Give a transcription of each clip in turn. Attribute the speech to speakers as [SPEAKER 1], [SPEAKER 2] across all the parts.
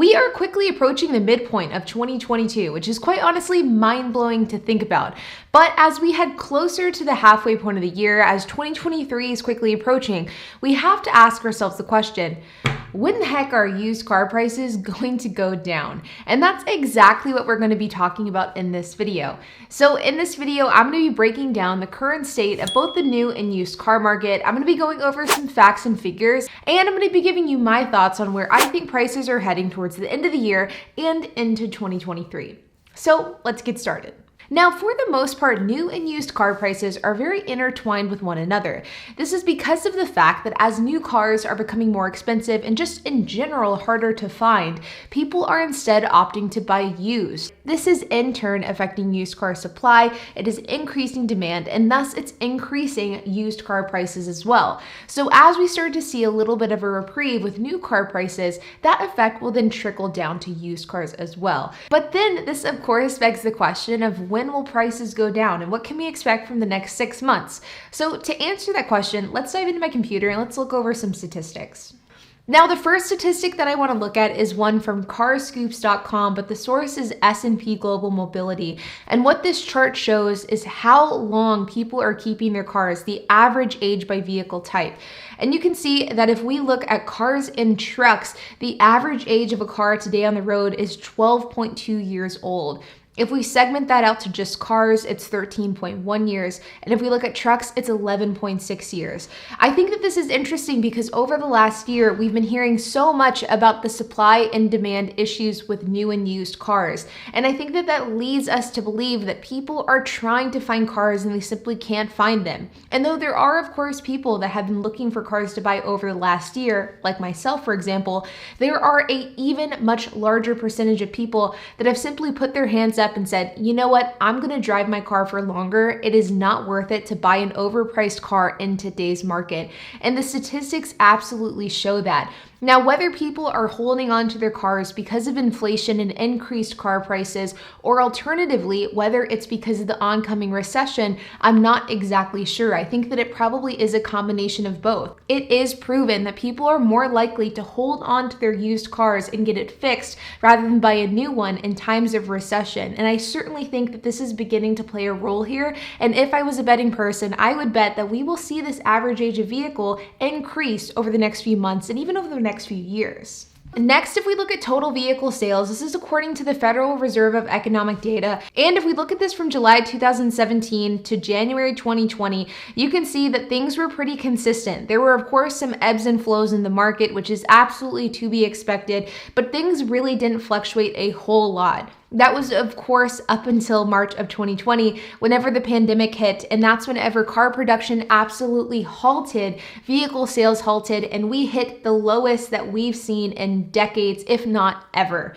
[SPEAKER 1] We are quickly approaching the midpoint of 2022, which is quite honestly mind-blowing to think about. But as we head closer to the halfway point of the year, as 2023 is quickly approaching, we have to ask ourselves the question, when the heck are used car prices going to go down? And that's exactly what we're going to be talking about in this video. So in this video, I'm going to be breaking down the current state of both the new and used car market. I'm going to be going over some facts and figures, and I'm going to be giving you my thoughts on where I think prices are heading towards the end of the year and into 2023. So let's get started. Now, for the most part, new and used car prices are very intertwined with one another. This is because of the fact that as new cars are becoming more expensive and just in general harder to find, people are instead opting to buy used. This is in turn affecting used car supply, it is increasing demand, and thus it's increasing used car prices as well. So as we start to see a little bit of a reprieve with new car prices, that effect will then trickle down to used cars as well. But then this of course begs the question of when will prices go down and what can we expect from the next 6 months? So to answer that question, let's dive into my computer and let's look over some statistics. Now, the first statistic that I want to look at is one from carscoops.com, but the source is S&P Global Mobility. And what this chart shows is how long people are keeping their cars, the average age by vehicle type. And you can see that if we look at cars and trucks, the average age of a car today on the road is 12.2 years old. If we segment that out to just cars, it's 13.1 years. And if we look at trucks, it's 11.6 years. I think that this is interesting because over the last year, we've been hearing so much about the supply and demand issues with new and used cars. And I think that that leads us to believe that people are trying to find cars and they simply can't find them. And though there are, of course, people that have been looking for cars to buy over the last year, like myself, for example, there are an even much larger percentage of people that have simply put their hands up and said, you know what, I'm going to drive my car for longer. It is not worth it to buy an overpriced car in today's market. And the statistics absolutely show that. Now, whether people are holding on to their cars because of inflation and increased car prices, or alternatively, whether it's because of the oncoming recession, I'm not exactly sure. I think that it probably is a combination of both. It is proven that people are more likely to hold on to their used cars and get it fixed rather than buy a new one in times of recession. And I certainly think that this is beginning to play a role here. And if I was a betting person, I would bet that we will see this average age of vehicle increase over the next few months and even over the next few years. Next, if we look at total vehicle sales, this is according to the Federal Reserve of Economic Data. And if we look at this from July 2017 to January 2020, you can see that things were pretty consistent. There were, of course, some ebbs and flows in the market, which is absolutely to be expected, but things really didn't fluctuate a whole lot. That was, of course, up until March of 2020, whenever the pandemic hit, and that's whenever car production absolutely halted, vehicle sales halted, and we hit the lowest that we've seen in decades, if not ever.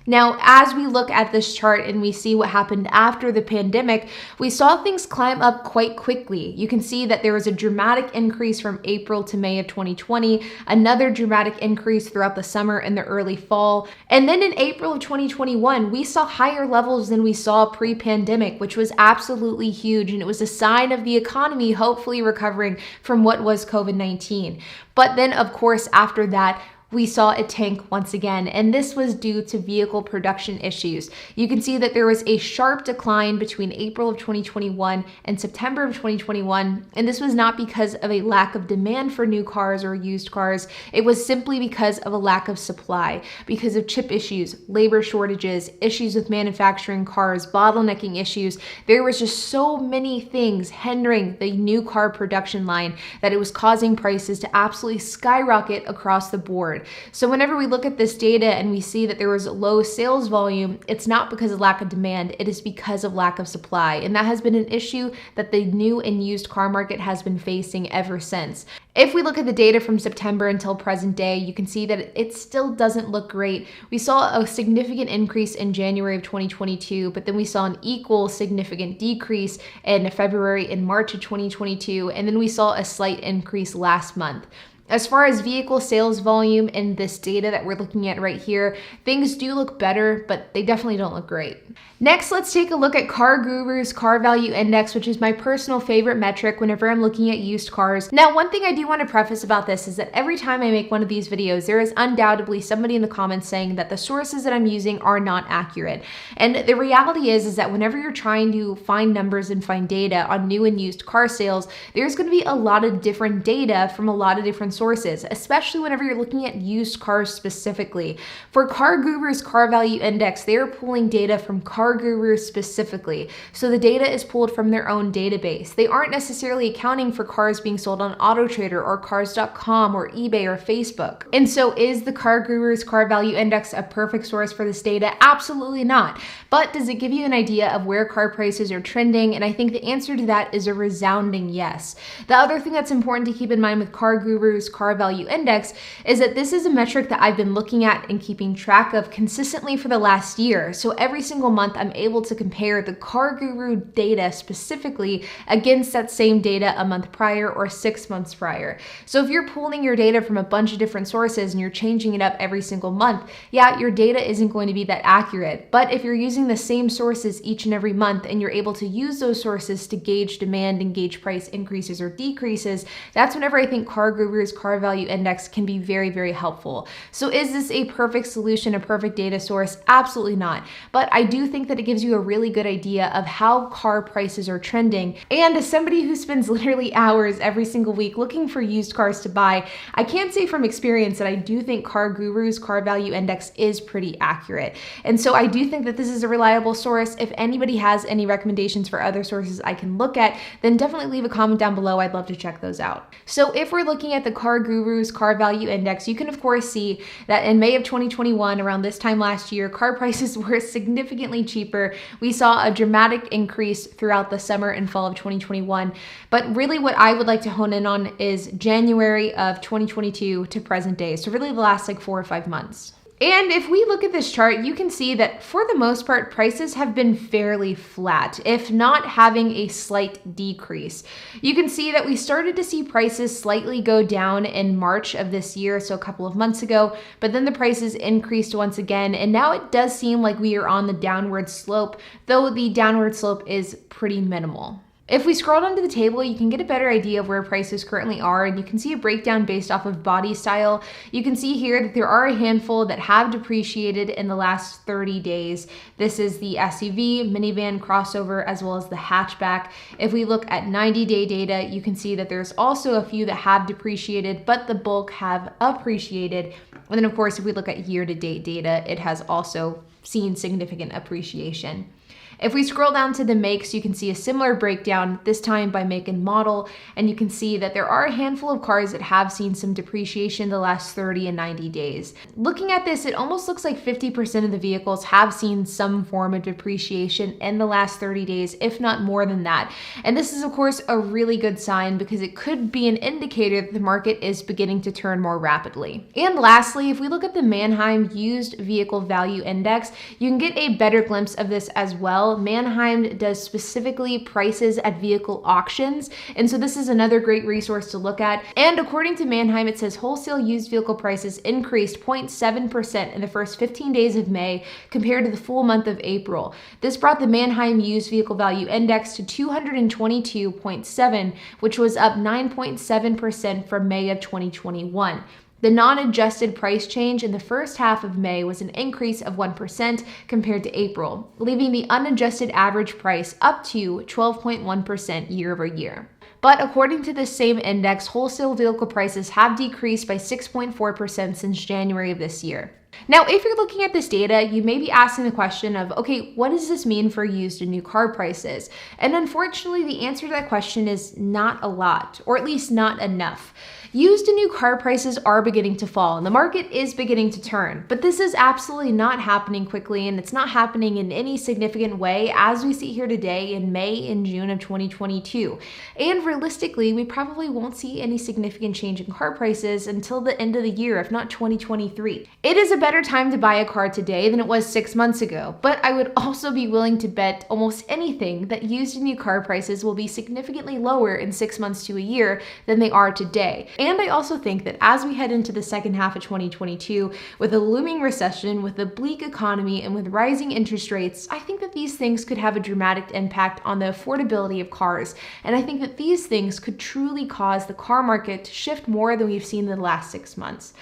[SPEAKER 1] Now, as we look at this chart and we see what happened after the pandemic, we saw things climb up quite quickly. You can see that there was a dramatic increase from April to May of 2020, another dramatic increase throughout the summer and the early fall. And then in April of 2021, we saw higher levels than we saw pre-pandemic, which was absolutely huge. And it was a sign of the economy hopefully recovering from what was COVID-19. But then, of course, after that, we saw it tank once again, and this was due to vehicle production issues. You can see that there was a sharp decline between April of 2021 and September of 2021, and this was not because of a lack of demand for new cars or used cars. It was simply because of a lack of supply, because of chip issues, labor shortages, issues with manufacturing cars, bottlenecking issues. There was just so many things hindering the new car production line that it was causing prices to absolutely skyrocket across the board. So whenever we look at this data and we see that there was low sales volume, it's not because of lack of demand, it is because of lack of supply. And that has been an issue that the new and used car market has been facing ever since. If we look at the data from September until present day, you can see that it still doesn't look great. We saw a significant increase in January of 2022, but then we saw an equal significant decrease in February and March of 2022, and then we saw a slight increase last month. As far as vehicle sales volume in this data that we're looking at right here, things do look better, but they definitely don't look great. Next, let's take a look at CarGurus Car Value Index, which is my personal favorite metric whenever I'm looking at used cars. Now, one thing I do want to preface about this is that every time I make one of these videos, there is undoubtedly somebody in the comments saying that the sources that I'm using are not accurate. And the reality is that whenever you're trying to find numbers and find data on new and used car sales, there's going to be a lot of different data from a lot of different sources, especially whenever you're looking at used cars specifically. For CarGurus Car Value Index, they are pulling data from CarGurus specifically. So the data is pulled from their own database. They aren't necessarily accounting for cars being sold on AutoTrader or Cars.com or eBay or Facebook. And so is the CarGurus Car Value Index a perfect source for this data? Absolutely not. But does it give you an idea of where car prices are trending? And I think the answer to that is a resounding yes. The other thing that's important to keep in mind with CarGurus Car Value Index is that this is a metric that I've been looking at and keeping track of consistently for the last year. So every single month I'm able to compare the CarGurus data specifically against that same data a month prior or 6 months prior. So if you're pulling your data from a bunch of different sources and you're changing it up every single month, yeah, your data isn't going to be that accurate. But if you're using the same sources each and every month and you're able to use those sources to gauge demand and gauge price increases or decreases, that's whenever I think CarGurus Car Value Index can be very, very helpful. So is this a perfect solution, a perfect data source? Absolutely not. But I do think that it gives you a really good idea of how car prices are trending. And as somebody who spends literally hours every single week looking for used cars to buy, I can say from experience that I do think CarGurus Car Value Index is pretty accurate. And so I do think that this is a reliable source. If anybody has any recommendations for other sources I can look at, then definitely leave a comment down below. I'd love to check those out. So if we're looking at the CarGurus Car Value Index, you can of course see that in May of 2021, around this time last year, car prices were significantly cheaper. We saw a dramatic increase throughout the summer and fall of 2021. But really what I would like to hone in on is January of 2022 to present day. So really the last 4 or 5 months. And if we look at this chart, you can see that for the most part, prices have been fairly flat, if not having a slight decrease. You can see that we started to see prices slightly go down in March of this year, so a couple of months ago, but then the prices increased once again, and now it does seem like we are on the downward slope, though the downward slope is pretty minimal. If we scroll down to the table, you can get a better idea of where prices currently are, and you can see a breakdown based off of body style. You can see here that there are a handful that have depreciated in the last 30 days. This is the SUV, minivan, crossover, as well as the hatchback. If we look at 90-day data, you can see that there's also a few that have depreciated, but the bulk have appreciated. And then of course, if we look at year-to-date data, it has also seen significant appreciation. If we scroll down to the makes, you can see a similar breakdown, this time by make and model, and you can see that there are a handful of cars that have seen some depreciation the last 30 and 90 days. Looking at this, it almost looks like 50% of the vehicles have seen some form of depreciation in the last 30 days, if not more than that. And this is of course a really good sign because it could be an indicator that the market is beginning to turn more rapidly. And lastly, if we look at the Manheim Used Vehicle Value Index, you can get a better glimpse of this as well. Manheim does specifically prices at vehicle auctions, and so this is another great resource to look at. And according to Manheim, it says wholesale used vehicle prices increased 0.7% in the first 15 days of May compared to the full month of April. This brought the Manheim Used Vehicle Value Index to 222.7, which was up 9.7% from May of 2021. The non-adjusted price change in the first half of May was an increase of 1% compared to April, leaving the unadjusted average price up to 12.1% year over year. But according to this same index, wholesale vehicle prices have decreased by 6.4% since January of this year. Now, if you're looking at this data, you may be asking the question of, okay, what does this mean for used and new car prices? And unfortunately, the answer to that question is not a lot, or at least not enough. Used and new car prices are beginning to fall and the market is beginning to turn, but this is absolutely not happening quickly, and it's not happening in any significant way as we see here today in May and June of 2022. And realistically, we probably won't see any significant change in car prices until the end of the year, if not 2023. It is a better time to buy a car today than it was 6 months ago, but I would also be willing to bet almost anything that used and new car prices will be significantly lower in 6 months to a year than they are today. And I also think that as we head into the second half of 2022, with a looming recession, with a bleak economy, and with rising interest rates, I think that these things could have a dramatic impact on the affordability of cars. And I think that these things could truly cause the car market to shift more than we've seen in the last 6 months.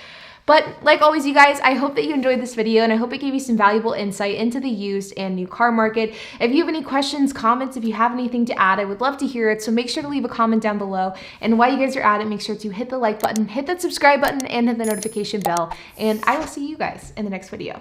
[SPEAKER 1] But like always, you guys, I hope that you enjoyed this video and I hope it gave you some valuable insight into the used and new car market. If you have any questions, comments, if you have anything to add, I would love to hear it. So make sure to leave a comment down below. And while you guys are at it, make sure to hit the like button, hit that subscribe button, and hit the notification bell. And I will see you guys in the next video.